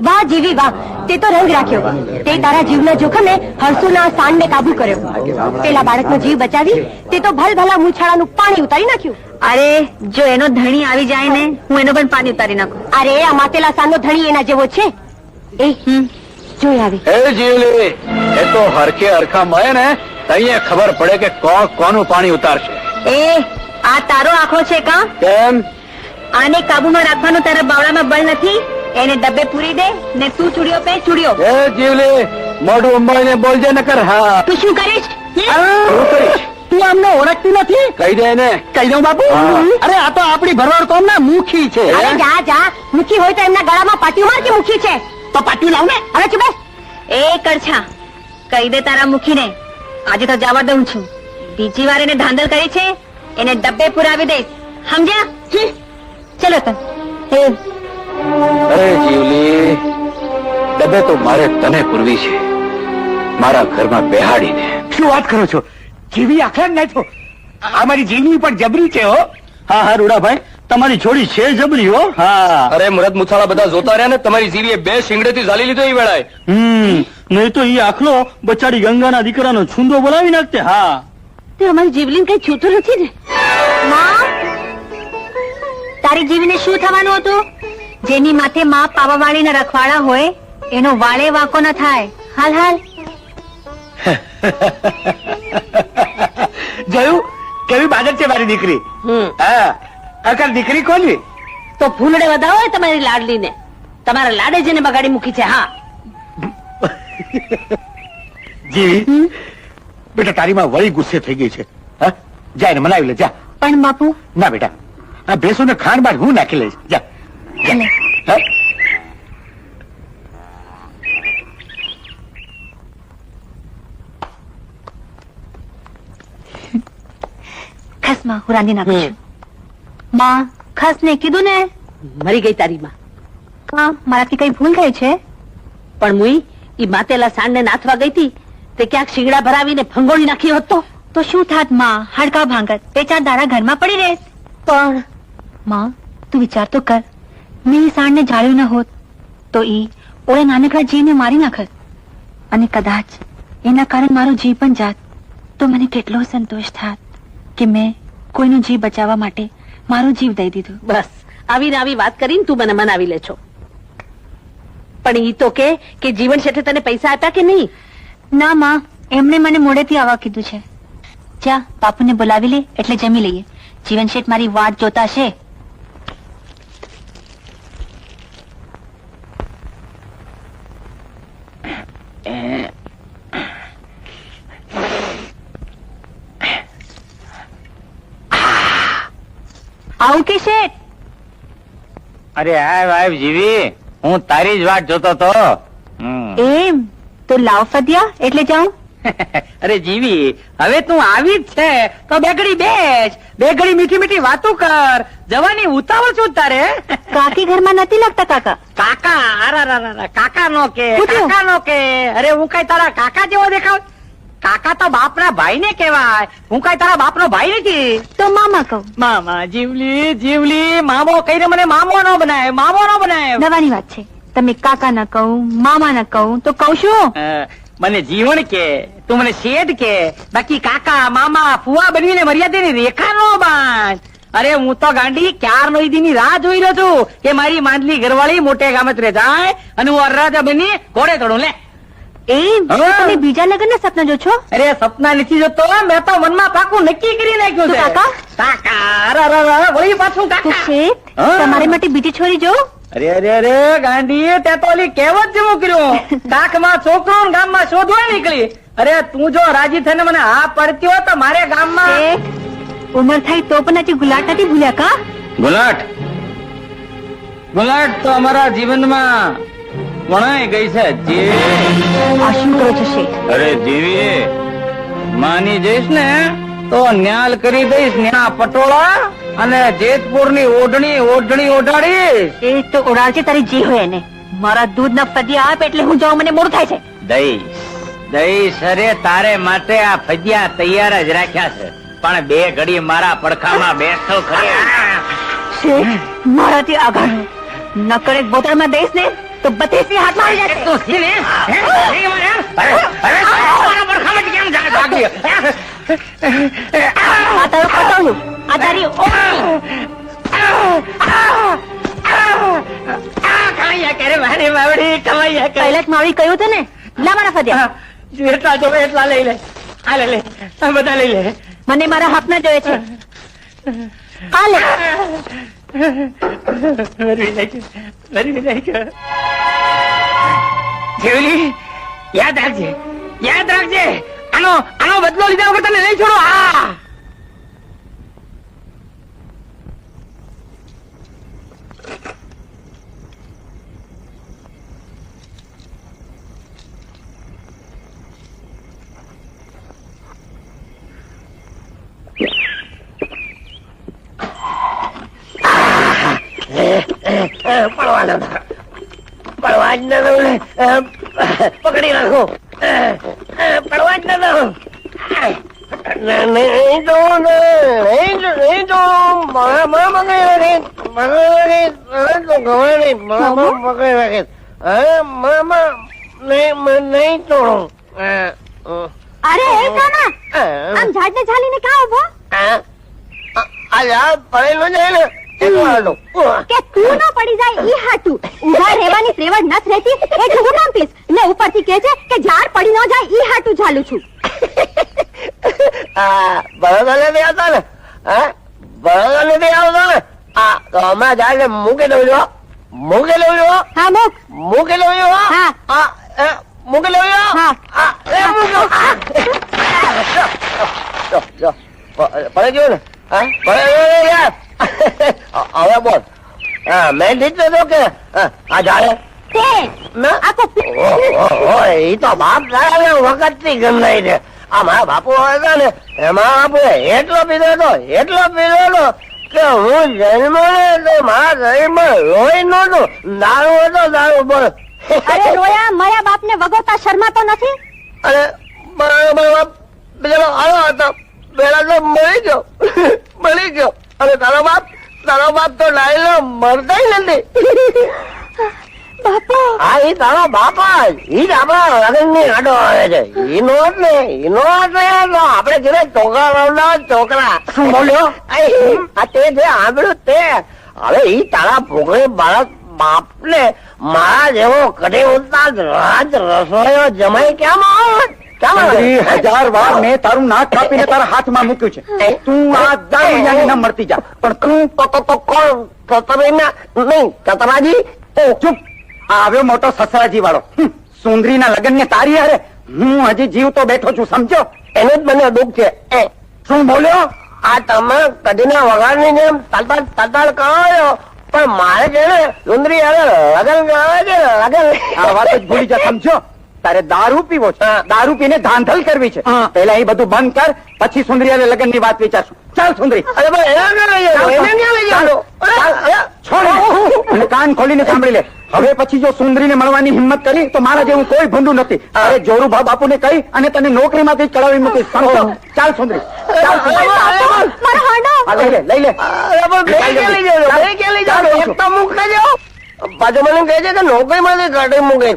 વાહ જીવી વાહ, તે તો રંગ રાખ્યો. તે તારા જીવના જોખમે હરસુના સાંડને કાબુ કર્યો. પેલા બાળકનો જીવ બચાવી તે તો ભલભલા મૂછાળાનું પાણી ઉતારી નાખ્યું. અરે જો એનો ધણી આવી જાય ને, હું એનો પણ પાણી ઉતારી નાખું. અરે આ માતેલા સાંડનો ધણી એના જેવો છે. એ જોઈ આવી. એ જીવલી, એ તો હરખે હરખા મળે ને અહીંયા ખબર પડે કે કોણ કોનું પાણી ઉતારશે. એ આ તારો આંખો છે કા? કેમ? આને કાબુમાં રાખવાનું તારા બાવળામાં બળ નથી. એને ડબ્બે પૂરી દે ને તું ચૂડીઓ પે ચૂડીઓ. એ જીવલી, મોઢું અંબાઈને બોલજે નકર. હા, તું શું કરીશ? શું કરીશ? તું અમને ઓળખતી નથી? કહી દે ને. કહી દઉં બાપુ. અરે આ તો આપણી ભરવાડ કોમ ના મુખી છે. અરે જા જા, મુખી હોય તો એમના ગળામાં પાટિયું માર કે મુખી છે. તો પાટિયું લાવ ને. હવે ચૂપ બેસ. એ કરછા, કહી દે તારા મુખીને આજે તો જવા દઉં છું. બીજી વાર એને ધાંધલ કરી છે એને ડબ્બે પુરાવી દઈશ, સમજ્યા? ચલો તન. અરે જીવલી, ડબ્બે તો મારે તને પૂરવી છે, મારા ઘરમાં બેહાડીને. શું વાત કરો છો? જીવી આખા જ નાખો. અમારી જીવી પણ જબરી છે હો. હા હા રૂડાભાઈ, તમારી છોડી છે જબરી હો. હા. અરે મુરત મુછાળા બધા જોતા રહ્યા ને, તમારી જીવીએ 2 શિંગડેથી ઝાલી લીધો એ વેળાએ. નહીં તો ઈ આખલો બચાડી ગંગાના દીકરાનો છુંદો બોલાવી નાખતે. હા, તે અમારી જીવલીને કઈ છૂટું નથી ને? માં, તારી જીવીને શું થવાનું હતું? જેની માથે માં પાવાવાળીના રખવાડા હોય એનો વાળે વાંકો ન થાય. હાલ હાલ. જોયું કેવી બાદત છે મારી દીકરી. હા, અકલ દીકરી કોની? તો ફૂલડે વધાવો તમારી લાડલીને. તમારા લાડે જેને બગાડી મૂકી છે. હા જીવી બેટા, તારી માં વળી ગુસ્સે થઈ ગઈ છે. હા, જા એને મનાવી લે જા. પણ બાપુ. ના બેટા, આ ભેંસોને ખાંડ બાદ હું નાખી લઈશ. જા જા. હા? ખસમાં હું રાંધી નાખું છું. માં, ખસ ને કીધું ને. મરી ગઈ તારી માં. હા, મારાથી કઈ ભૂલ થઈ છે? પણ મુઈ ઈ માતેલા સાંડને નાથવા ગઈ હતી તે ક્યાંક શીંગડા ભરાવીને ભંગોળી નાખી હોત તો શું થાત માં? હડકા ભાંગત, 2-4 દાડા ઘરમાં પડી રહેત. પણ માં, તું વિચાર તો કર. મેં ઈ સાંડને જાળ્યું ન હોત તો ઈ ઓળે નાનકડા જીવને મારી નાખત, અને કદાચ એના કારણે મારો જીવ પણ જાત તો મને કેટલો સંતોષ થાત કે મેં કોઈનો જીવ બચાવવા માટે મારો જીવ દઈ દીધો. બસ આવીને આવી વાત કરીને તું મને મનાવી લે છો. પણ ઈ તો કે જીવન શેઠે તને પૈસા આપ્યા કે નહીં? ના માં, એમણે મને મોડેથી આવવા કીધું છે. જા, બાપુને બોલાવી લે એટલે જમી લઈએ. જીવન શેઠ મારી વાટ જોતા છે. આવું કે શેઠ? અરે આવ જીવી, હું તારી જ વાટ જોતો તો. એમ તો લાવ ફદિયા એટલે જાઉં. અરે જીવી, હવે તું આવી જ છે તો બે ઘડી બેસ, બે ઘડી મીઠી મીઠી વાતો કર. જવાની ઉતાવળ છું તારે? કાકી ઘરમાં નથી લાગતા કાકા? કાકા? અરે કાકા નો કે, શું થયું? કાકા નો કે. અરે હું કઈ તારા કાકા જેવો દેખાવ? કાકા તો બાપના ભાઈ ને કહેવાય. હું કઈ તારા બાપનો ભાઈ નથી. તો મામા કહું. મામા? જીવલી જીવલી, મામો કહીને મને મામો નો બનાય, મામો નો બનાય. નવાની વાત છે. તમે કાકા ના કહું, મામા ના કહું તો કહું શું? મને જીવન કે, તું મને શેઠ કે, બાકી કાકા મામા ફુવા બનીને મર્યાદાની રેખા નો બાંધ. અરે હું તો ગાંડી ક્યારનો ઈ દીની રાહ જોઈ રહ્યો છું કે મારી માંડલી ઘરવાળી મોટે ગામત્રે જાય અને હું અરરાજા બની ઘોડે ચડું. લે એમ તમે બીજા લગ્નના સપના જો છો? અરે સપના નથી જોતો, મેં તો મનમાં પાકું નક્કી કરી નાખ્યું છે. કાકા વળી પાછું તો કાકા. શેઠ, તમારે માટે બીજી છોરી જો. અરે અરે અરે ગાંડી, તે તો ઓલી કહેવત જેવું કર્યું, કાખમાં છોકરો ને ગામમાં શોધવા નીકળી. અરે તું જો રાજી થઈને મને હા પડતી હોય તો મારે ગામમાં. શેઠ, ઉંમર થાય તો પણ હજી ગુલાટ નથી ભૂલ્યા કા? ગુલાટ તો અમારા જીવનમાં વણાઈ ગઈ છે. આ શું કરો છો શેઠ? અરે જીવી, માની જઈશ ને તો ન્યાલ કરી દઈશ, ન્યા પટોળા અને જેતપુરની ઓઢણી ઓઢાડીશ. એ તો ઓડાળજે તારી જી હોય એને. મારા દૂધ ના ફદિયા આપ એટલે હું જાઉં, મને મોડું થાય છે. દઈશ. અરે તારે માટે આ ફજિયા તૈયાર જ રાખ્યા છે. પણ 2 ઘડી મારા પડખામાં બેસતો ખરી. શેઠ મારાથી આગળ નકર એક બોતલમાં દઈશ ને તો 32 હાથમાં આવી જશે. તું છે ને? હે? મારા પડખામાં કેમ ભાગી? આ તારું પટોળું, આ તારી ઓળણી. કમાયા કરે મારી બાવડી, કમાયા કરે. પહેલા જ માવડી કહ્યું હતું ને, લા મારા ફદ્યા. જેટલા જોવે એટલા લઈ લે. આ લે આ બધા લઈ લે. મને મારા હકના જોઈએ છે. આ લે. જેવલી, યાદ રાખજે, યાદ રાખજે. આનો બદલો લીધા વગર તને નહીં છોડો. હા, પડવા જ ન દઉં. પકડી રાખો. પડવા જ ન દઉં. નહીં તો નહીં તો પકડી રાખીશ. પકડી રાખીશ. નહીં તોડું. અરે એ કાના આમ ઝાડ ને ઝાલીને ક્યાં ઉભો આ ઝાડ પડેલું છે ને કે તું ન પડી જાય ઈ હાટું ઉભા રહેવાની ત્રેવડ નથ રહેતી એટલે હું કામ પીસ ને ઉપરથી કહે છે કે ઝાડ પડી ન જાય ઈ હાટું ઝાલું છું. બરોબર નથી આવતો ને? બરોબર નથી આવતો ને? તો હમણાં ઝાડ મૂકી દઉં છો. મૂકી દઉં છો. હા મૂક મૂકી દઉં છો. હા મૂકી દઉં છો. હા પડે ગયો ને? હવે બોલ. મેં દીધો હતો કે આ ઝાડે તે આખો એ તો બાપ દાદા વખત થી ગંધાઈ છે. આ મારા બાપુ હતા ને એમાં બાપુ એટલો પીધો હતો કે હું જન્મ ને તો મારા શરીરમાં લોહી નહોતું. દારૂ હતો દારૂ. બોલ. અરે રોયા મારા બાપ ને વગોતા શર્માતો નથી. અરે બરાબર પેલો આવ્યો હતો પેલા તો મળી ગયો અને તારો બાપ તો ડાયલો મરતા નથી. બાપા હા એ તારો બાપા ઈ જ આપણા લગ્ન ની આડો આવે છે. ઈનો જ ને આપડે ઘરે છોકરા રમતા છોકરા. શું બોલ્યો? આ તે જે આંબળ્યું તે હવે ઈ તારા ભોગવે બાળક બાપ ને મારા જેવો કઢી ઉતાર રાજ રસોઈયો જમાઈ કેમ આવે? 1000 વાર મેં તારું નાક કાપીને તારા હાથમાં મૂક્યું છે. તું આ દારૂડિયાની ન મળતી જા. પણ તું કોણ નહીં ચતરાજી? ચૂપ. આવ્યો મોટો સસરાજી વાળો. સુંદરીના લગ્ન ને તારી હારે હું હજી જીવતો બેઠો છું, સમજો? એનું જ મને દુઃખ છે. શું બોલ્યો? આ તમે કઢીના વગાડની જેમ તલતલ કરો છો પણ મારે છે ને સુંદરી હવે લગ્ન કરે છે. લગ્ન આ વાત જ ભૂલી જા, સમજો? તારે દારૂ પીવો છે, દારૂ પીને ધાંધલ કરવી છે. પેલા એ બધું બંધ કર, પછી સુંદરી અને લગ્ન ની વાત વિચારશું. ચાલ સુંદરી. અરે ભાઈ એને ક્યાં લઈ જાઓ? છોડ અને કાન ખોલીને સાંભળી લે. હવે પછી જો સુંદરીને મળવાની હિંમત કરી તો મારા જેવું કોઈ ભૂંડું નથી. અરે જોરુભા બાપુને કહી અને તને નોકરીમાંથી ચડાવી મૂકીશ, સમજો? ચાલ સુંદરી, ચાલ સુંદરી. મારો હાંડો લઈ લે, લઈ લે. પાછો મને કહે છે કે નોકરી માંથી કાઢી મૂકે.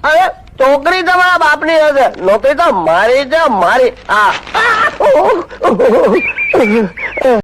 અરે છોકરી તમારા બાપ ની હશે, નોકરી તો મારી છે, મારી. હા